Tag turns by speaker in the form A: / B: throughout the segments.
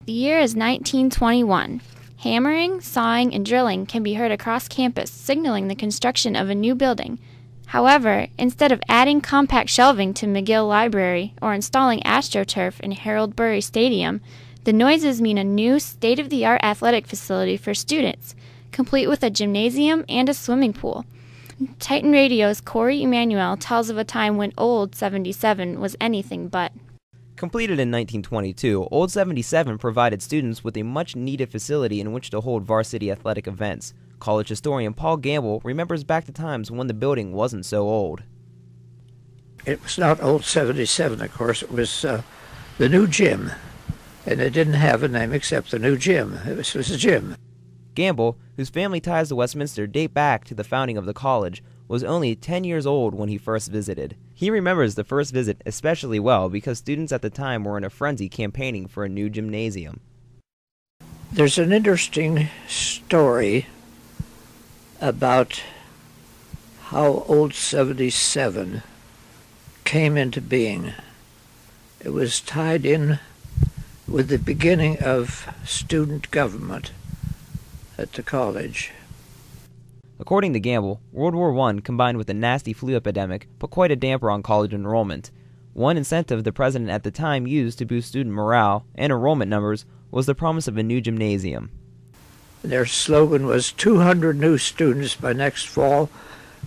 A: The year is 1921. Hammering, sawing, and drilling can be heard across campus, signaling the construction of a new building. However, instead of adding compact shelving to McGill Library or installing AstroTurf in Harold Burry Stadium, the noises mean a new state-of-the-art athletic facility for students, complete with a gymnasium and a swimming pool. Titan Radio's Corey Emanuele tells of a time when Old 77 was anything but.
B: Completed in 1922, Old 77 provided students with a much-needed facility in which to hold varsity athletic events. College historian Paul Gamble remembers back to times when the building wasn't so old.
C: It was not Old 77, of course. It was the new gym, and it didn't have a name except the new gym. It was a gym.
B: Gamble, whose family ties to Westminster date back to the founding of the college, was only 10 years old when he first visited. He remembers the first visit especially well because students at the time were in a frenzy campaigning for a new gymnasium.
C: There's an interesting story about how Old 77 came into being. It was tied in with the beginning of student government at the college.
B: According to Gamble, World War I combined with a nasty flu epidemic put quite a damper on college enrollment. One incentive the president at the time used to boost student morale and enrollment numbers was the promise of a new gymnasium.
C: Their slogan was 200 new students by next fall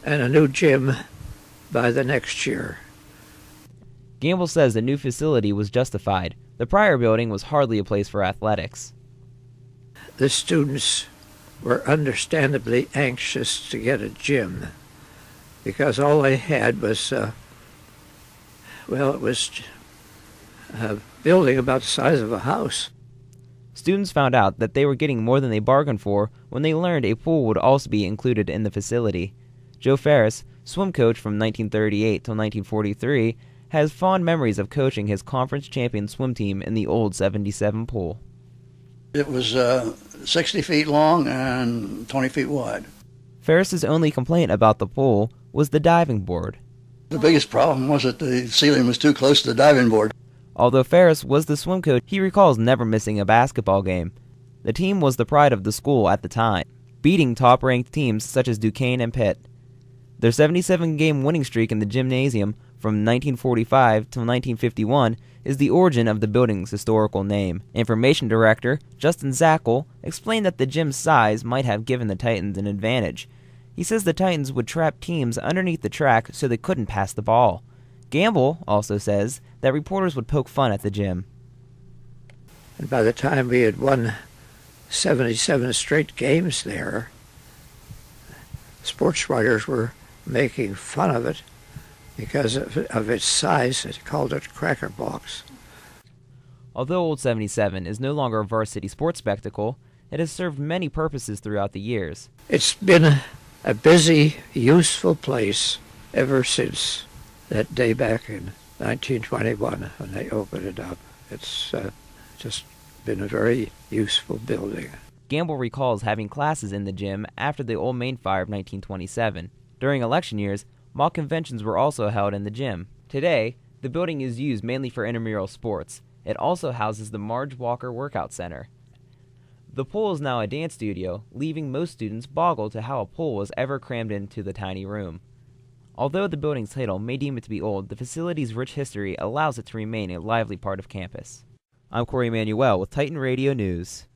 C: and a new gym by the next year.
B: Gamble says the new facility was justified. The prior building was hardly a place for athletics.
C: The students were understandably anxious to get a gym because all they had was, it was a building about the size of a house.
B: Students found out that they were getting more than they bargained for when they learned a pool would also be included in the facility. Joe Ferris, swim coach from 1938 till 1943, has fond memories of coaching his conference champion swim team in the Old 77 pool.
D: It was 60 feet long and 20 feet wide.
B: Ferris's only complaint about the pool was the diving board.
D: The biggest problem was that the ceiling was too close to the diving board.
B: Although Ferris was the swim coach, he recalls never missing a basketball game. The team was the pride of the school at the time, beating top-ranked teams such as Duquesne and Pitt. Their 77-game winning streak in the gymnasium from 1945 till 1951 is the origin of the building's historical name. Information Director Justin Zackel explained that the gym's size might have given the Titans an advantage. He says the Titans would trap teams underneath the track so they couldn't pass the ball. Gamble also says that reporters would poke fun at the gym.
C: And by the time we had won 77 straight games there, sports writers were making fun of it because of its size. They called it Cracker Box.
B: Although Old 77 is no longer a varsity sports spectacle, it has served many purposes throughout the years.
C: It's been a busy, useful place ever since that day back in 1921 when they opened it up. It's just been a very useful building.
B: Gamble recalls having classes in the gym after the old main fire of 1927. During election years, mock conventions were also held in the gym. Today, the building is used mainly for intramural sports. It also houses the Marge Walker Workout Center. The pool is now a dance studio, leaving most students boggled to how a pool was ever crammed into the tiny room. Although the building's title may deem it to be old, the facility's rich history allows it to remain a lively part of campus. I'm Corey Emanuele with Titan Radio News.